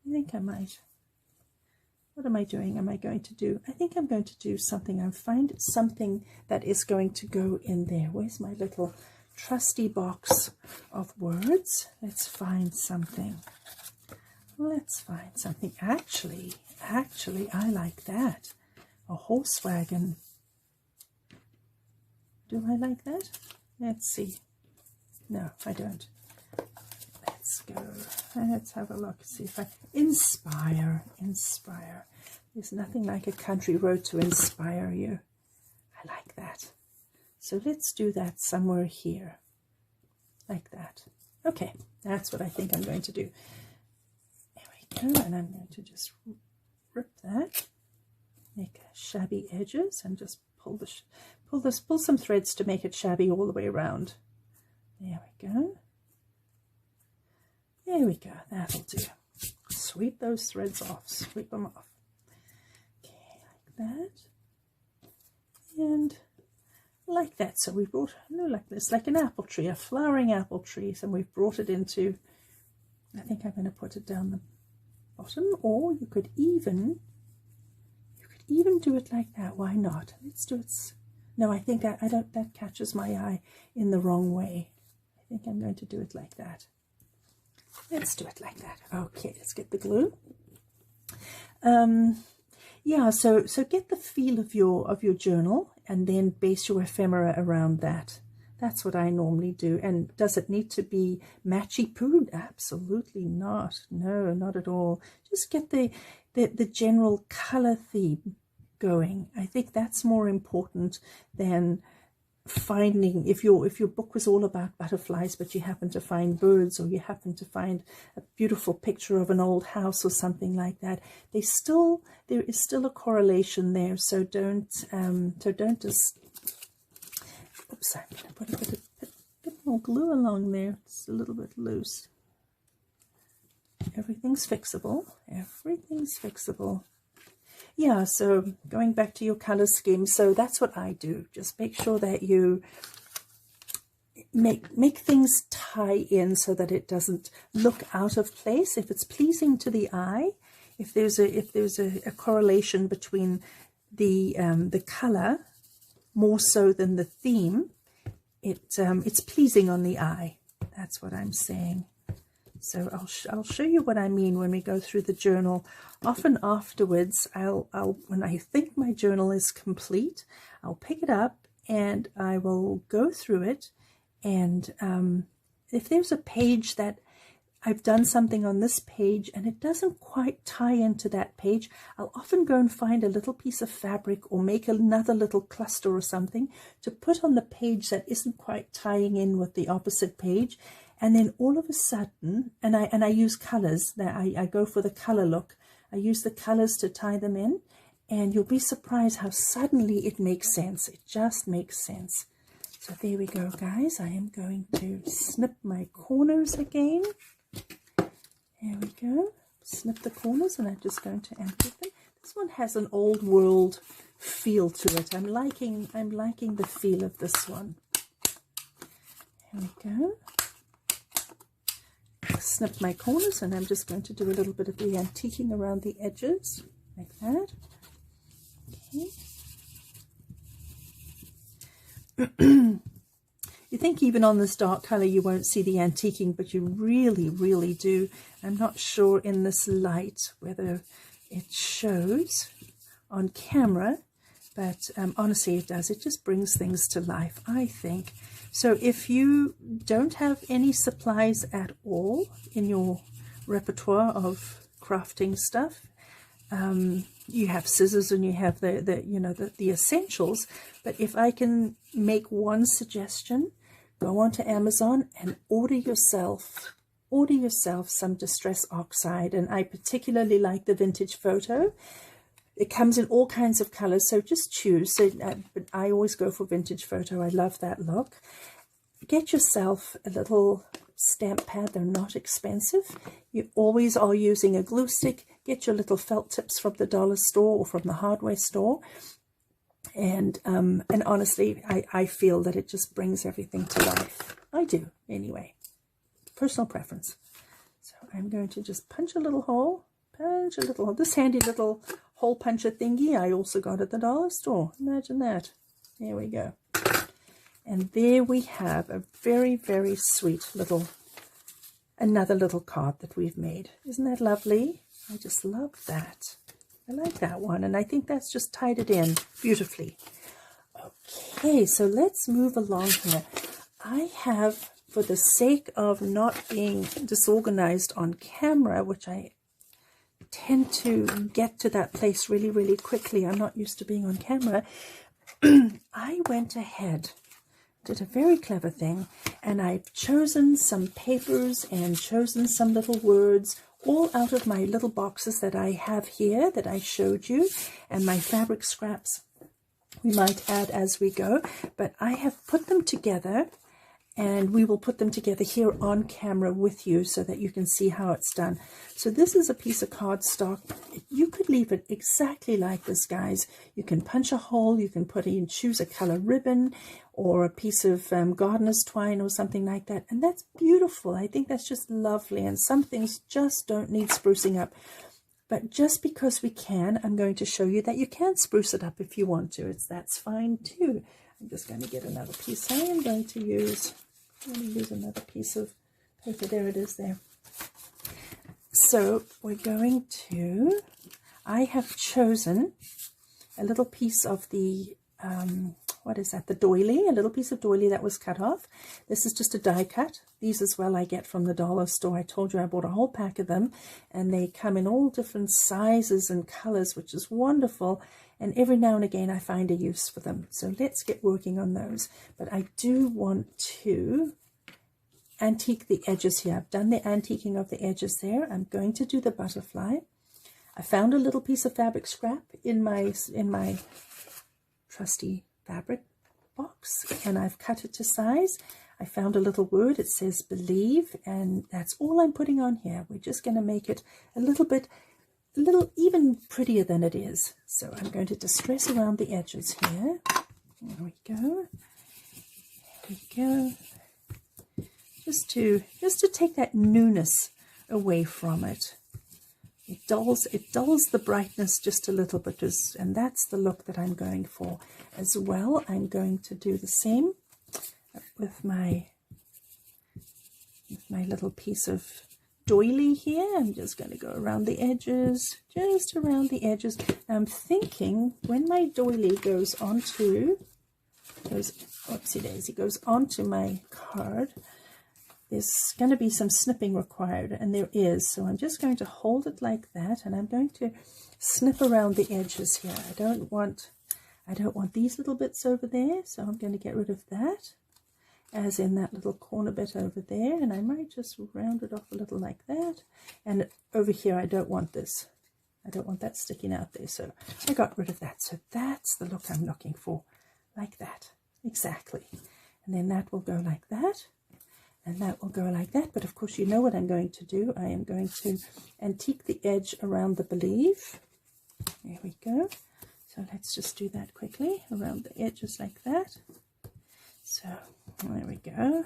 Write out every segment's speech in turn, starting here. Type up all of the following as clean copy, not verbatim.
I think I might. What am I doing? Am I going to do? I think I'm going to do something. I'll find something that is going to go in there. Where's my little trusty box of words? Let's find something. Let's find something. Actually, I like that. A horse wagon. Do I like that? Let's see. No, I don't. Let's go. Let's have a look. See if I inspire. There's nothing like a country road to inspire you. I like that. So let's do that somewhere here, like that. Okay, that's what I think I'm going to do. There we go, and I'm going to just rip that, make shabby edges, and just pull some threads to make it shabby all the way around. There we go. There we go, that'll do. Sweep those threads off, sweep them off. Okay, like that. And like that. So we brought, no, like this, like an apple tree, a flowering apple tree. So we've brought it into, I think I'm going to put it down the bottom, or you could even do it like that. Why not? Let's do it. No, I think I don't, that catches my eye in the wrong way. I think I'm going to do it like that. Let's do it like that. Okay, let's get the glue. Yeah, so get the feel of your journal and then base your ephemera around that. That's what I normally do. And does it need to be matchy-poo? Absolutely not. No, not at all. Just get the general color theme going. I think that's more important than finding, if your book was all about butterflies but you happen to find birds, or you happen to find a beautiful picture of an old house or something like that, there is still a correlation there. So don't just, oops, I'm going to put a bit more glue along there. It's a little bit loose. Everything's fixable. Everything's fixable. Yeah, so going back to your color scheme, so that's what I do. Just make sure that you make things tie in so that it doesn't look out of place. If it's pleasing to the eye, if there's a correlation between the color more so than the theme, it's pleasing on the eye. That's what I'm saying. So I'll show you what I mean when we go through the journal. Often afterwards, when I think my journal is complete, I'll pick it up and I will go through it. And if there's a page that I've done something on this page and it doesn't quite tie into that page, I'll often go and find a little piece of fabric or make another little cluster or something to put on the page that isn't quite tying in with the opposite page. And then all of a sudden, and I use colors, that I go for the color look. I use the colors to tie them in, and you'll be surprised how suddenly it makes sense. It just makes sense. So there we go, guys. I am going to snip my corners again. There we go. Snip the corners, and I'm just going to empty them. This one has an old world feel to it. I'm liking the feel of this one. There we go. Snip my corners, and I'm just going to do a little bit of the antiquing around the edges, like that. Okay. You think even on this dark color you won't see the antiquing, but you really, really do. I'm not sure in this light whether it shows on camera, but honestly it does. It just brings things to life, I think. So if you don't have any supplies at all in your repertoire of crafting stuff, you have scissors and you have the essentials. But if I can make one suggestion, go onto Amazon and order yourself some Distress Oxide. And I particularly like the Vintage Photo. It comes in all kinds of colors, so just choose. So, but I always go for Vintage Photo. I love that look. Get yourself a little stamp pad. They're not expensive. You always are using a glue stick. Get your little felt tips from the dollar store or from the hardware store. And honestly, I feel that it just brings everything to life. I do, anyway. Personal preference. So I'm going to just punch a little hole punch a little. This handy little hole puncher thingy I also got at the dollar store. Imagine that. There we go. And there we have a very, very sweet little, another little card that we've made. Isn't that lovely? I just love that. I like that one, and I think that's just tied it in beautifully. Okay, so let's move along here. I have, for the sake of not being disorganized on camera, which I tend to get to that place really, really quickly. I'm not used to being on camera. I went ahead, did a very clever thing, and I've chosen some papers and chosen some little words all out of my little boxes that I have here that I showed you, and my fabric scraps we might add as we go, but I have put them together, and we will put them together here on camera with you so that you can see how it's done. So this is a piece of cardstock. You could leave it exactly like this, guys. You can punch a hole, you can put in, choose a color ribbon or a piece of gardener's twine or something like that. And that's beautiful. I think that's just lovely. And some things just don't need sprucing up. But just because we can, I'm going to show you that you can spruce it up if you want to. That's fine too. I'm just going to get another piece. I am going to use another piece of paper. There it is there. So we're going to, I have chosen a little piece of the, what is that, the doily, a little piece of doily that was cut off. This is just a die cut. These as well I get from the dollar store. I told you I bought a whole pack of them, and they come in all different sizes and colors, which is wonderful. And every now and again I find a use for them. So let's get working on those. But I do want to antique the edges here. I've done the antiquing of the edges there. I'm going to do the butterfly. I found a little piece of fabric scrap in my trusty fabric box, and I've cut it to size. I found a little word. It says believe, and that's all I'm putting on here. We're just going to make it a little even prettier than it is. So I'm going to distress around the edges here. There we go. There we go. Just to take that newness away from it. It dulls the brightness just a little bit, and that's the look that I'm going for as well. I'm going to do the same with my little piece of doily here. I'm just going to go around the edges, just around the edges. Now I'm thinking when my doily goes onto my card, there's going to be some snipping required, and there is. So I'm just going to hold it like that, and I'm going to snip around the edges here. I don't want these little bits over there, so I'm going to get rid of that, as in that little corner bit over there, and I might just round it off a little like that. And over here I don't want this. I don't want that sticking out there, so I got rid of that. So that's the look I'm looking for, like that, exactly. And then that will go like that. And that will go like that. But of course, you know what I'm going to do. I am going to antique the edge around the believe. There we go. So let's just do that quickly around the edges like that. So there we go.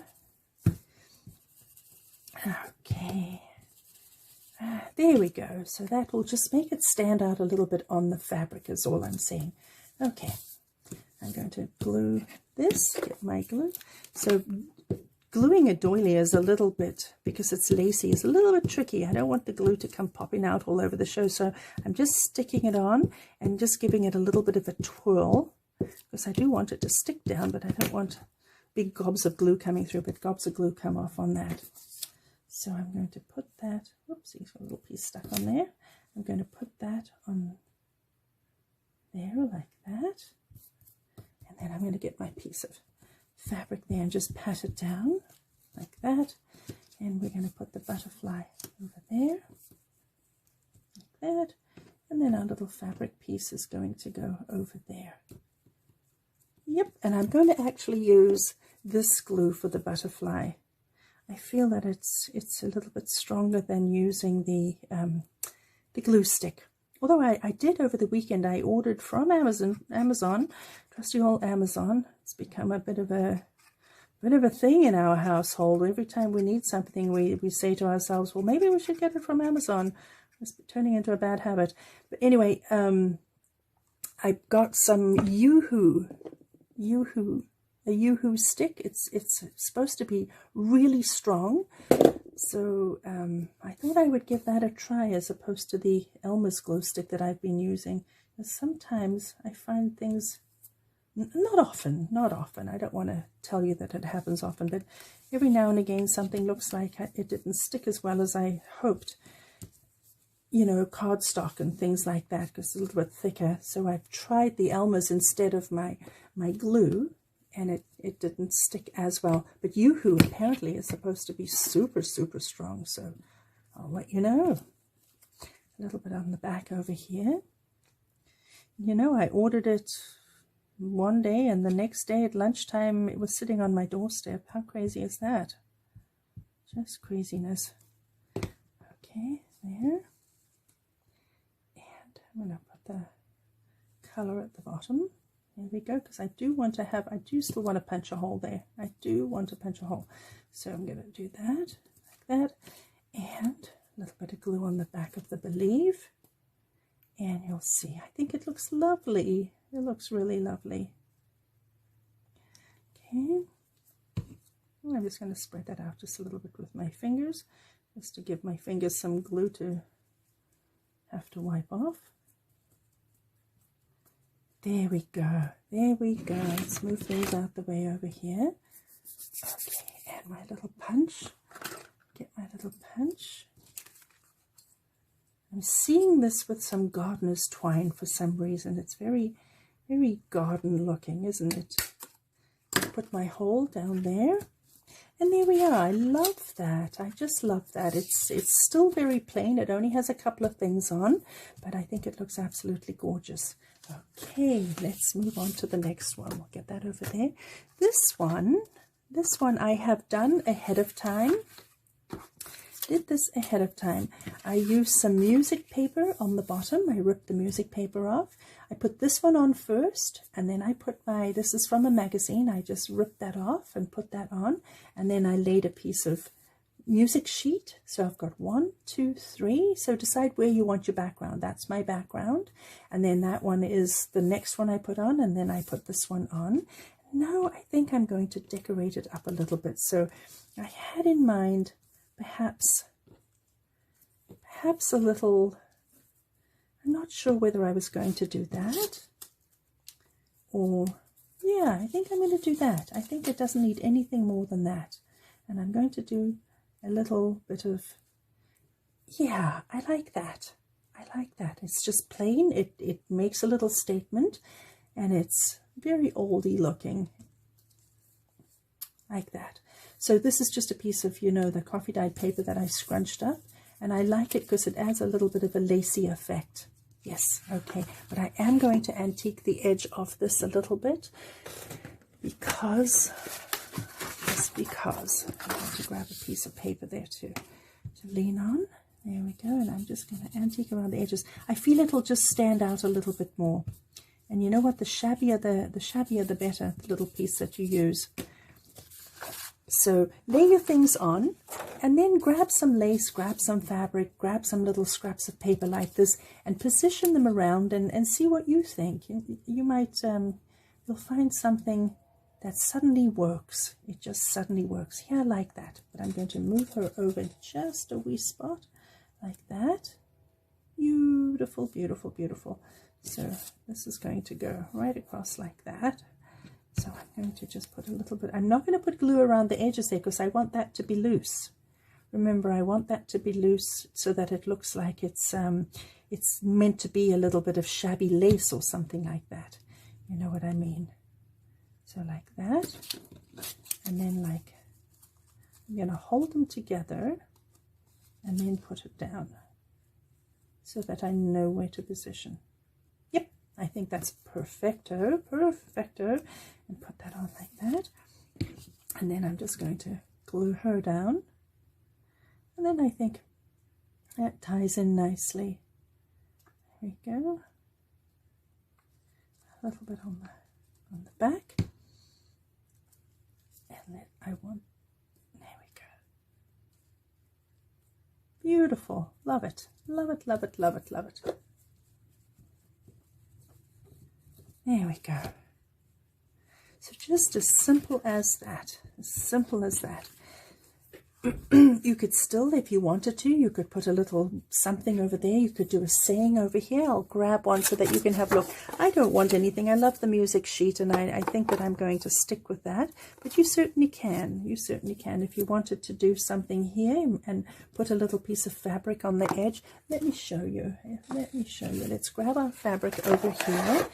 Okay. There we go. So that will just make it stand out a little bit on the fabric is all I'm saying. Okay. I'm going to glue this, get my glue. So gluing a doily is a little bit, because it's lacy, is a little bit tricky. I don't want the glue to come popping out all over the show, so I'm just sticking it on and just giving it a little bit of a twirl, because I do want it to stick down, but I don't want big gobs of glue coming through, but gobs of glue come off on that. So I'm going to put that, whoopsie, a little piece stuck on there. I'm going to put that on there like that, and then I'm going to get my piece of fabric there and just pat it down like that, and we're going to put the butterfly over there like that, and then our little fabric piece is going to go over there. Yep, and I'm going to actually use this glue for the butterfly. I feel that it's a little bit stronger than using the glue stick. Although I did over the weekend, I ordered from Amazon, trusty old Amazon. It's become a bit of a thing in our household. Every time we need something, we say to ourselves, well, maybe we should get it from Amazon. It's turning into a bad habit. But anyway, I got some Yoo-hoo, a Yoo-hoo stick. It's supposed to be really strong. So I thought I would give that a try as opposed to the Elmer's glow stick that I've been using. Because sometimes I find things, not often, I don't want to tell you that it happens often, but every now and again something looks like it didn't stick as well as I hoped. You know, cardstock and things like that, because it's a little bit thicker. So I've tried the Elmer's instead of my glue, and it didn't stick as well. But Yoo-hoo apparently is supposed to be super, super strong, so I'll let you know. A little bit on the back over here. You know, I ordered it one day, and the next day at lunchtime it was sitting on my doorstep. How crazy is that? Just craziness. Okay, there. And I'm going to put the color at the bottom. There we go, because I do still want to punch a hole there. I do want to punch a hole. So I'm going to do that, like that. And a little bit of glue on the back of the Believe. And you'll see, I think it looks lovely. It looks really lovely. Okay. And I'm just going to spread that out just a little bit with my fingers, just to give my fingers some glue to have to wipe off. There we go. There we go. Let's move these out the way over here. Okay, and my little punch. Get my little punch. I'm seeing this with some gardener's twine for some reason. It's very, very garden looking, isn't it? I'll put my hole down there. And there we are. I love that. I just love that. It's still very plain. It only has a couple of things on, but I think it looks absolutely gorgeous. Okay, let's move on to the next one. We'll get that over there. This one I have done ahead of time. Did this ahead of time. I used some music paper on the bottom. I ripped the music paper off. I put this one on first, and then I put this is from a magazine. I just ripped that off and put that on, and then I laid a piece of music sheet. So I've got 1, 2, 3. So decide where you want your background. That's my background. And then that one is the next one I put on, and then I put this one on. Now I think I'm going to decorate it up a little bit. So I had in mind perhaps a little, I'm not sure whether I was going to do that or, yeah, I think I'm going to do that. I think it doesn't need anything more than that. And I'm going to do a little bit of, yeah, I like that. I like that. It's just plain. It makes a little statement, and it's very oldie looking, like that. So this is just a piece of, you know, the coffee dyed paper that I scrunched up, and I like it because it adds a little bit of a lacy effect. Yes, okay, but I am going to antique the edge of this a little bit because, just because, I'm going to grab a piece of paper there to lean on. There we go, and I'm just going to antique around the edges. I feel it'll just stand out a little bit more. And you know what, the shabbier the better, the little piece that you use. So lay your things on, and then grab some lace, grab some fabric, grab some little scraps of paper like this, and position them around and see what you think. You might, you'll find something that suddenly works. It just suddenly works. Yeah, like that. But I'm going to move her over just a wee spot, like that. Beautiful, beautiful, beautiful. So this is going to go right across like that. So I'm going to just put a little bit, I'm not going to put glue around the edges there because I want that to be loose. Remember, I want that to be loose so that it looks like it's meant to be a little bit of shabby lace or something like that. You know what I mean? So like that. And then like, I'm going to hold them together and then put it down so that I know where to position. Yep, I think that's perfecto, perfecto. And put that on like that. And then I'm just going to glue her down. And then I think that ties in nicely. There we go. A little bit on the back. And then there we go. Beautiful. Love it. Love it, love it, love it, love it. There we go. So just as simple as that. As simple as that. You could still, if you wanted to, you could put a little something over there. You could do a saying over here. I'll grab one so that you can have a look. I don't want anything. I love the music sheet, and I think that I'm going to stick with that. But you certainly can. You certainly can. If you wanted to do something here and put a little piece of fabric on the edge, let me show you. Let me show you. Let's grab our fabric over here.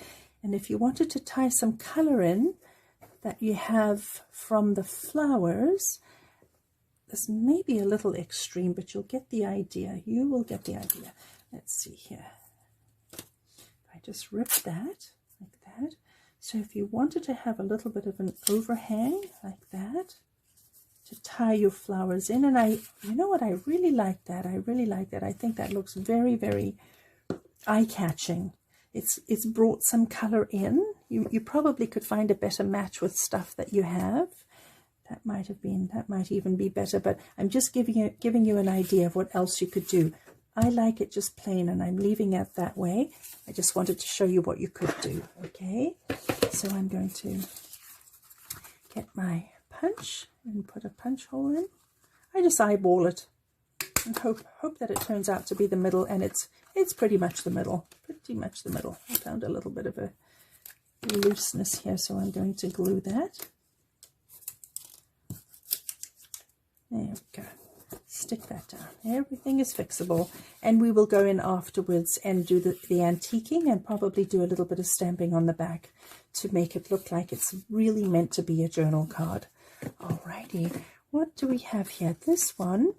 And if you wanted to tie some color in that you have from the flowers, this may be a little extreme, but you'll get the idea. You will get the idea. Let's see here. I just rip that like that. So if you wanted to have a little bit of an overhang like that to tie your flowers in, and you know what, I really like that. I really like that. I think that looks very, very eye-catching. It's brought some color in. You probably could find a better match with stuff that you have. That might even be better, but I'm just giving you an idea of what else you could do. I like it just plain, and I'm leaving it that way. I just wanted to show you what you could do, okay? So I'm going to get my punch and put a punch hole in. I just eyeball it and hope that it turns out to be the middle, and it's pretty much the middle. Pretty much the middle. I found a little bit of a looseness here, so I'm going to glue that. There we go. Stick that down. Everything is fixable, and we will go in afterwards and do the antiquing and probably do a little bit of stamping on the back to make it look like it's really meant to be a journal card. Alrighty, what do we have here? This one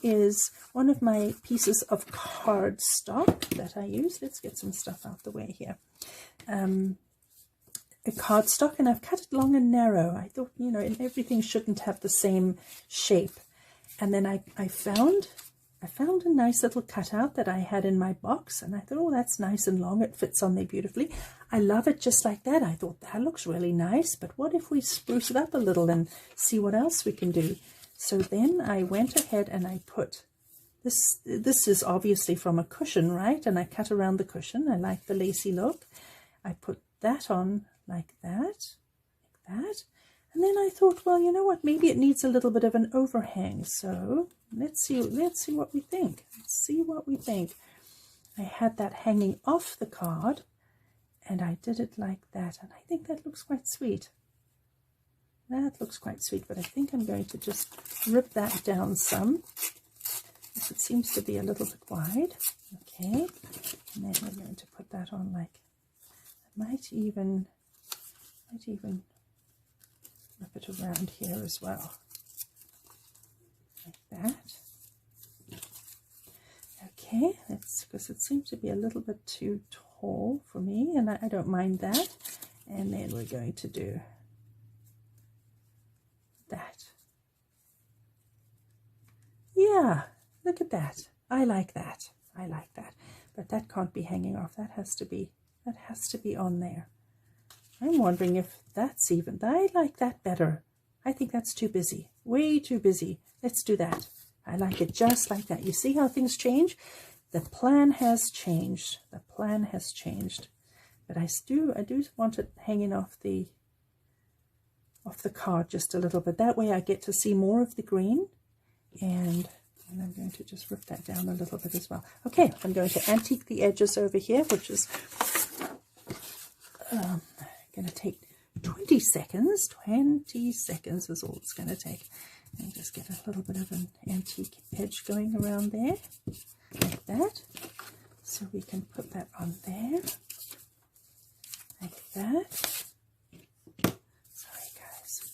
is one of my pieces of cardstock that I use. Let's get some stuff out the way here. A cardstock, and I've cut it long and narrow. I thought, you know, everything shouldn't have the same shape. And then I found a nice little cutout that I had in my box, and I thought, oh, that's nice and long. It fits on there beautifully. I love it just like that. I thought that looks really nice, but what if we spruce it up a little and see what else we can do? So then I went ahead and I put this. This is obviously from a cushion, right? And I cut around the cushion. I like the lacy look. I put that on like that, and then I thought, well, you know what, maybe it needs a little bit of an overhang. So let's see what we think. I had that hanging off the card, and I did it like that, and I think that looks quite sweet. That looks quite sweet, but I think I'm going to just rip that down some, because it seems to be a little bit wide. Okay, and then we're going to put that on like, I might even wrap it around here as well, like that. Okay, that's because it seems to be a little bit too tall for me, and I don't mind that. And then we're going to do that. Yeah, look at that. I like that. But that can't be hanging off. That has to be on there. I'm wondering if that's even, I like that better. I think that's too busy, way too busy. Let's do that. I like it just like that. You see how things change? The plan has changed. The plan has changed. But I do want it hanging off the card just a little bit. That way I get to see more of the green. And I'm going to just rip that down a little bit as well. Okay, I'm going to antique the edges over here, which is going to take 20 seconds. 20 seconds is all it's going to take. And just get a little bit of an antique edge going around there, like that. So we can put that on there, like that. Sorry, guys.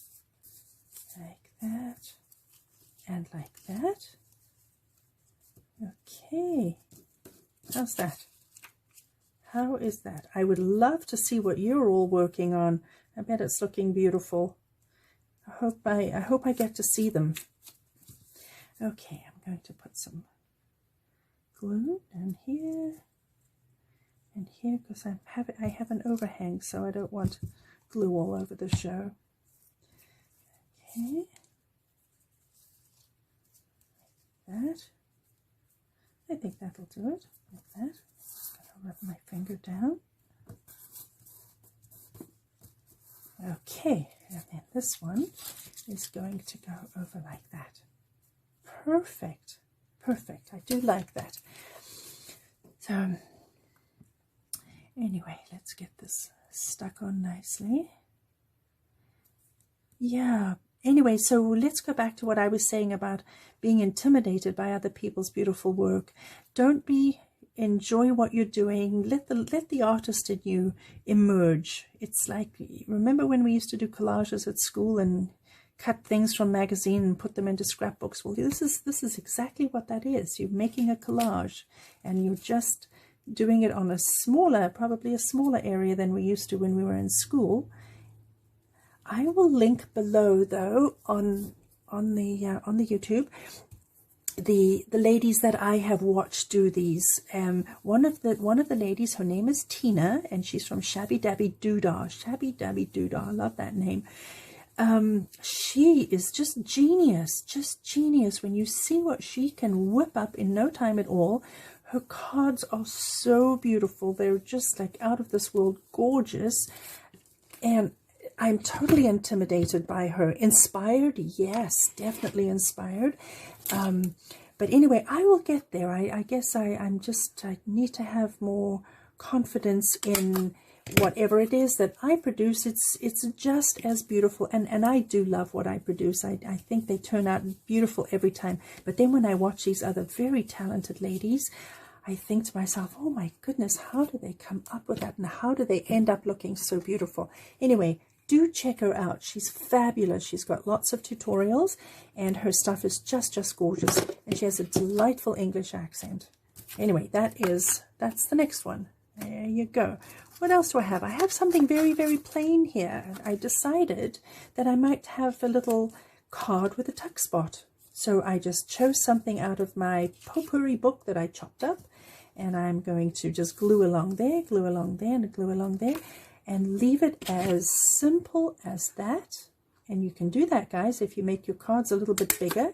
Like that, and like that. Okay. How's that? How is that? I would love to see what you're all working on. I bet it's looking beautiful. I hope I get to see them. Okay, I'm going to put some glue down here and here, because I have an overhang, so I don't want glue all over the show. Okay, like that. think that'll do it, like that. I'll rub my finger down. Okay, and then this one is going to go over like that. Perfect, perfect. I do like that. So, anyway, let's get this stuck on nicely. Yeah, anyway, so let's go back to what I was saying about being intimidated by other people's beautiful work. Don't be, enjoy what you're doing. Let the artist in you emerge. It's like, remember when we used to do collages at school and cut things from magazine and put them into scrapbooks? Well, this is exactly what that is. You're making a collage, and you're just doing it on a smaller, probably a smaller area than we used to when we were in school. I will link below, though, on the YouTube, the ladies that I have watched do these. One of the ladies, her name is Tina, and she's from Shabby Dabby Doodah. Shabby Dabby Doodah, I love that name. She is just genius when you see what she can whip up in no time at all. Her cards are so beautiful. They're just like out of this world gorgeous, and I'm totally intimidated by her. Inspired, yes, definitely inspired. But anyway, I will get there. I guess I need to have more confidence in whatever it is that I produce. It's just as beautiful, and I do love what I produce. I think they turn out beautiful every time. But then when I watch these other very talented ladies, I think to myself, oh my goodness, how do they come up with that, and how do they end up looking so beautiful? Anyway, do check her out. She's fabulous. She's got lots of tutorials, and her stuff is just gorgeous, and she has a delightful English accent. Anyway, that's the next one. There you go. What else do I have? I have something very plain here. I decided that I might have a little card with a tuck spot. So I just chose something out of my potpourri book that I chopped up, and I'm going to just glue along there, and glue along there, and leave it as simple as that. And you can do that, guys, if you make your cards a little bit bigger.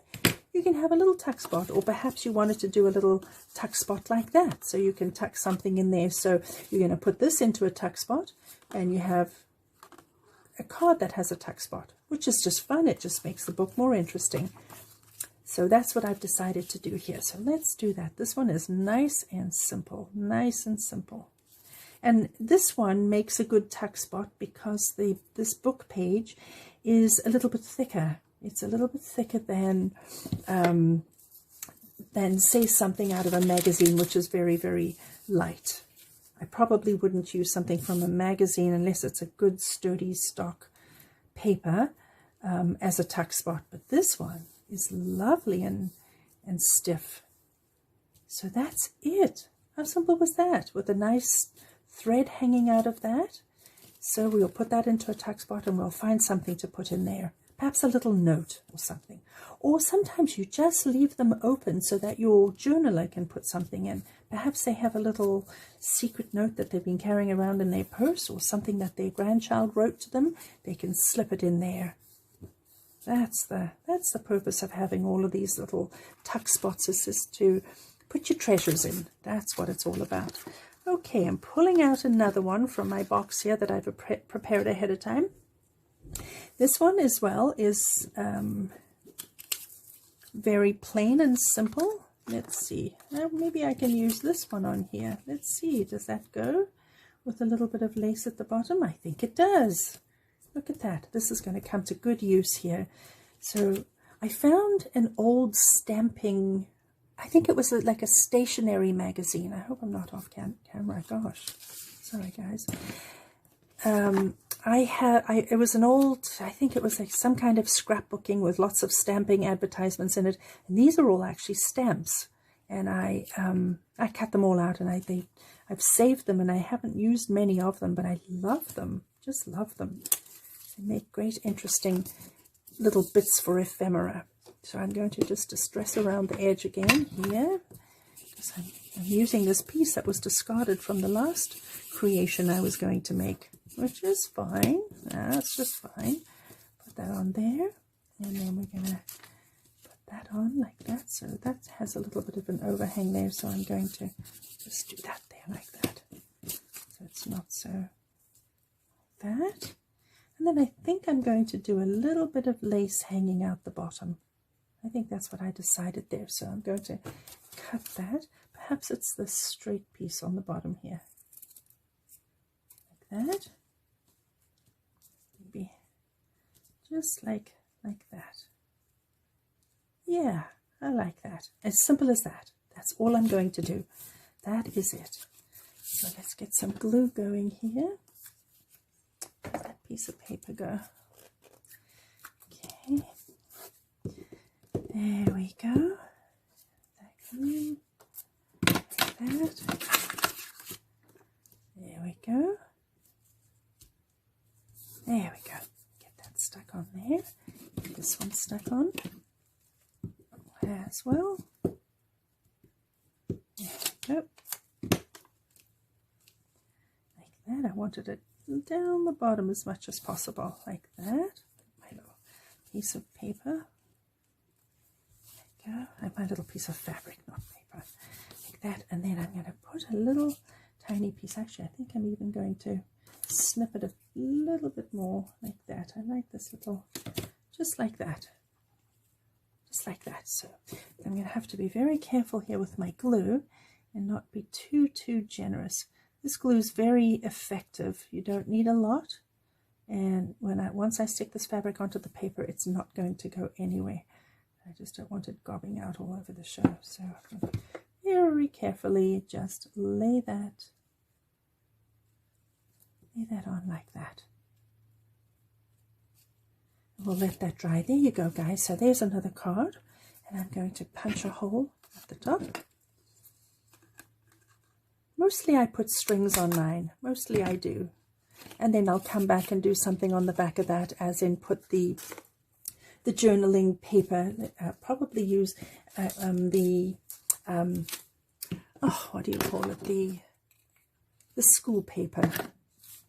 You can have a little tuck spot, or perhaps you wanted to do a little tuck spot like that, so you can tuck something in there. So you're going to put this into a tuck spot, and you have a card that has a tuck spot, which is just fun. It just makes the book more interesting. So that's what I've decided to do here. So let's do that. This one is nice and simple, And this one makes a good tuck spot because this book page is a little bit thicker. It's a little bit thicker than say something out of a magazine, which is very light. I probably wouldn't use something from a magazine unless it's a good sturdy stock paper as a tuck spot. But this one is lovely and stiff. So that's it. How simple was that? With a nice thread hanging out of that. So we'll put that into a tuck spot, and we'll find something to put in there. Perhaps a little note or something. Or sometimes you just leave them open so that your journaler can put something in. Perhaps they have a little secret note that they've been carrying around in their purse, or something that their grandchild wrote to them. They can slip it in there. That's the purpose of having all of these little tuck spots, is just to put your treasures in. That's what it's all about. Okay, I'm pulling out another one from my box here that I've prepared ahead of time. This one as well is very plain and simple. Let's see. Maybe I can use this one on here. Let's see. Does that go with a little bit of lace at the bottom? I think it does. Look at that. This is going to come to good use here. So I found an old stamping, I think it was like a stationery magazine. I hope I'm not off camera. Gosh. Sorry, guys. It was an old, I think it was like some kind of scrapbooking with lots of stamping advertisements in it. And these are all actually stamps. And I cut them all out, and I've saved them, and I haven't used many of them, but I love them. Just love them. They make great, interesting little bits for ephemera. So I'm going to just distress around the edge again here, because I'm using this piece that was discarded from the last creation I was going to make, which is fine. That's just fine. Put that on there, and then we're going to put that on like that. So that has a little bit of an overhang there, so I'm going to just do that there like that. So it's not so that. And then I think I'm going to do a little bit of lace hanging out the bottom. I think that's what I decided there. So I'm going to cut that. Perhaps it's this straight piece on the bottom here. Like that. Maybe just like that. Yeah, I like that. As simple as that. That's all I'm going to do. That is it. So let's get some glue going here. Where's that piece of paper go? Okay. There we go. That glue. Like that. There we go. There we go. Get that stuck on there. Get this one stuck on as well. There we go. Like that. I wanted it down the bottom as much as possible, like that. My little piece of paper. There we go. And my little piece of fabric, not paper. Like that. And then I'm going to put a little tiny piece. Actually, I think I'm even going to snip it a little bit more like that. I like this little, just like that. Just like that. So I'm going to have to be very careful here with my glue and not be too generous. This glue is very effective. You don't need a lot. And once I stick this fabric onto the paper, it's not going to go anywhere. I just don't want it gobbing out all over the show. So very carefully just lay that on like that. We'll let that dry. There you go, guys. So there's another card, and I'm going to punch a hole at the top. Mostly I put strings on mine. Mostly I do. And then I'll come back and do something on the back of that, as in put the journaling paper. Probably use what do you call it? The school paper.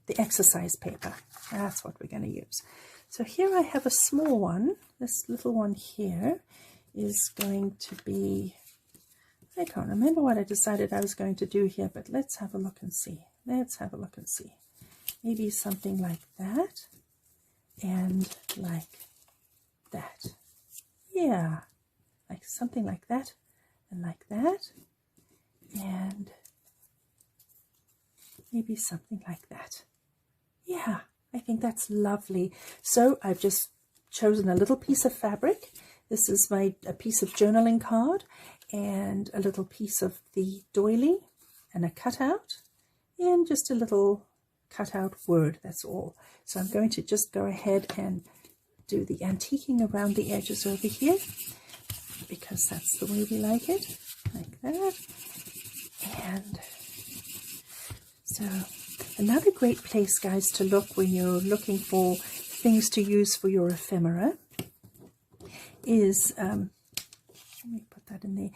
The exercise paper. That's what we're going to use. So here I have a small one. This little one here is going to be, I can't remember what I decided I was going to do here, but let's have a look and see. Let's have a look and see. Maybe something like that and like that. Yeah, like something like that and like that and maybe something like that. Yeah, I think that's lovely. So I've just chosen a little piece of fabric. This is a piece of journaling card and a little piece of the doily and a cutout and just a little cutout word. That's all. So I'm going to just go ahead and do the antiquing around the edges over here, because that's the way we like it, like that. And so another great place, guys, to look when you're looking for things to use for your ephemera is, let me put that in there,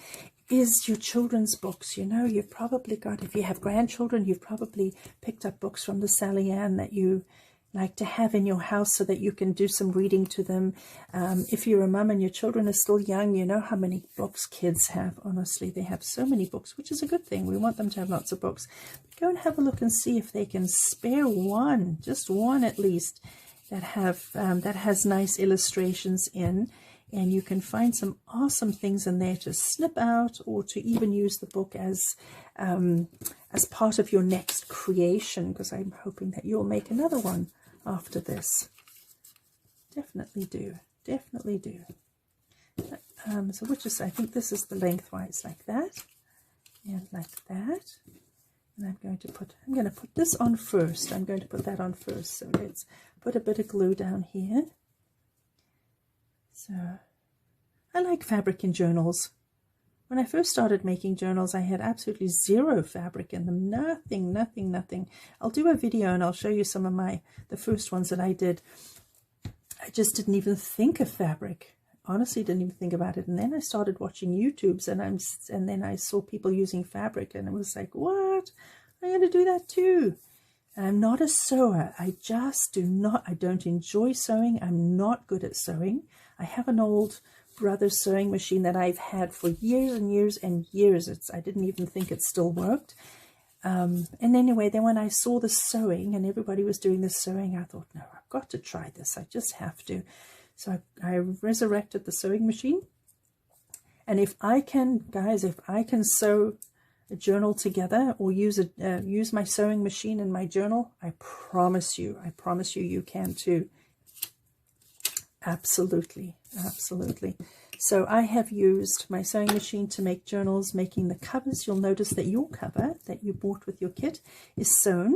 is your children's books. You know, you've probably got, if you have grandchildren, you've probably picked up books from the Sally Ann that you like to have in your house so that you can do some reading to them. If you're a mum and your children are still young, you know how many books kids have. Honestly, they have so many books, which is a good thing. We want them to have lots of books. But go and have a look and see if they can spare one, just one at least, that has nice illustrations in. And you can find some awesome things in there to snip out, or to even use the book as part of your next creation, because I'm hoping that you'll make another one after this. Definitely do. Definitely do. So I think this is the lengthwise, like that and like that. And I'm going to put this on first. I'm going to put that on first. So let's put a bit of glue down here. So I like fabric in journals. When I first started making journals, I had absolutely zero fabric in them. Nothing. I'll do a video and I'll show you some of the first ones that I did. I just didn't even think of fabric. Honestly, didn't even think about it. And then I started watching YouTubes, and then I saw people using fabric, and it was like, what? I'm going to do that too. And I'm not a sewer. I don't enjoy sewing. I'm not good at sewing. I have an old Brothers sewing machine that I've had for years and years and years. I didn't even think it still worked. And anyway, then when I saw the sewing and everybody was doing the sewing, I thought, no, I've got to try this. I just have to. So I resurrected the sewing machine. And if I can, guys, if I can sew a journal together or use my sewing machine in my journal, I promise you, you can too. Absolutely, absolutely. So I have used my sewing machine to make journals, making the covers. You'll notice that your cover that you bought with your kit is sewn,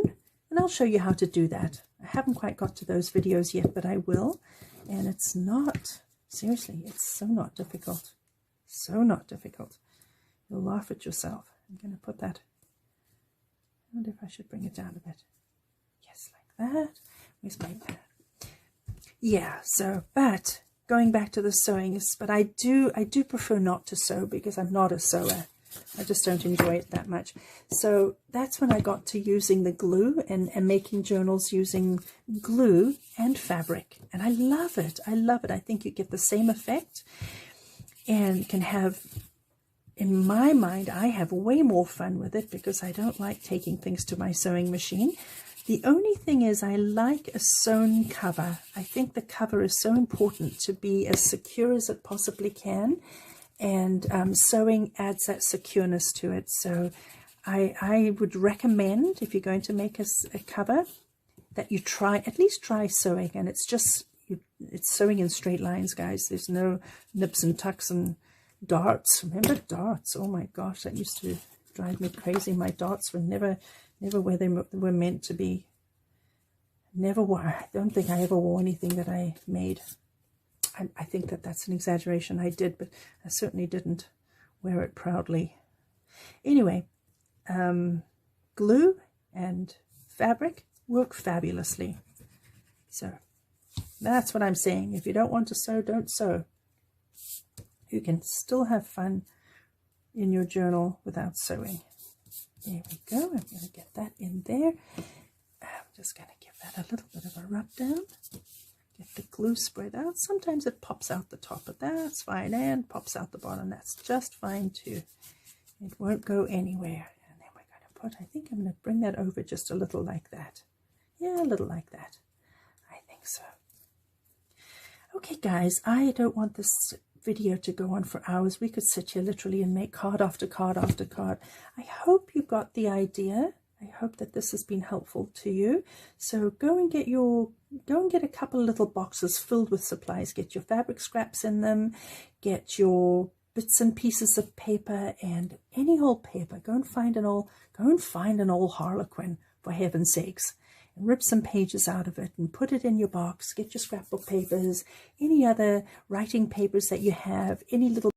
and I'll show you how to do that. I haven't quite got to those videos yet, but I will. And it's not, seriously, it's so not difficult. So not difficult. You'll laugh at yourself. I'm going to put that, I wonder if I should bring it down a bit. Yes, like that. Where's my pen? Yeah, so, but going back to the sewing is, but I do prefer not to sew because I'm not a sewer. I just don't enjoy it that much. So that's when I got to using the glue and making journals using glue and fabric. And I love it. I love it. I think you get the same effect and can have, in my mind, I have way more fun with it because I don't like taking things to my sewing machine. The only thing is I like a sewn cover. I think the cover is so important to be as secure as it possibly can. And sewing adds that secureness to it. So I would recommend, if you're going to make a cover, that you at least try sewing. And it's just, it's sewing in straight lines, guys. There's no nips and tucks and darts. Remember darts? Oh my gosh, that used to drive me crazy. My darts were never where they were meant to be. Never wore. I don't think I ever wore anything that I made. I think that that's an exaggeration. I did, but I certainly didn't wear it proudly. Anyway, glue and fabric work fabulously. So that's what I'm saying. If you don't want to sew, don't sew. You can still have fun in your journal without sewing. There we go. I'm going to get that in there. I'm just going to give that a little bit of a rub down. Get the glue spread out. Sometimes it pops out the top, but that's fine. And pops out the bottom. That's just fine too. It won't go anywhere. And then we're going to put, I think I'm going to bring that over just a little like that. Yeah, a little like that. I think so. Okay, guys, I don't want this video to go on for hours. We could sit here literally and make card after card after card. I hope you got the idea. I hope that this has been helpful to you. So go and get a couple of little boxes filled with supplies. Get your fabric scraps in them. Get your bits and pieces of paper and any old paper. Go and find an old Harlequin, for heaven's sakes, and rip some pages out of it and put it in your box. Get your scrapbook papers, any other writing papers that you have, any little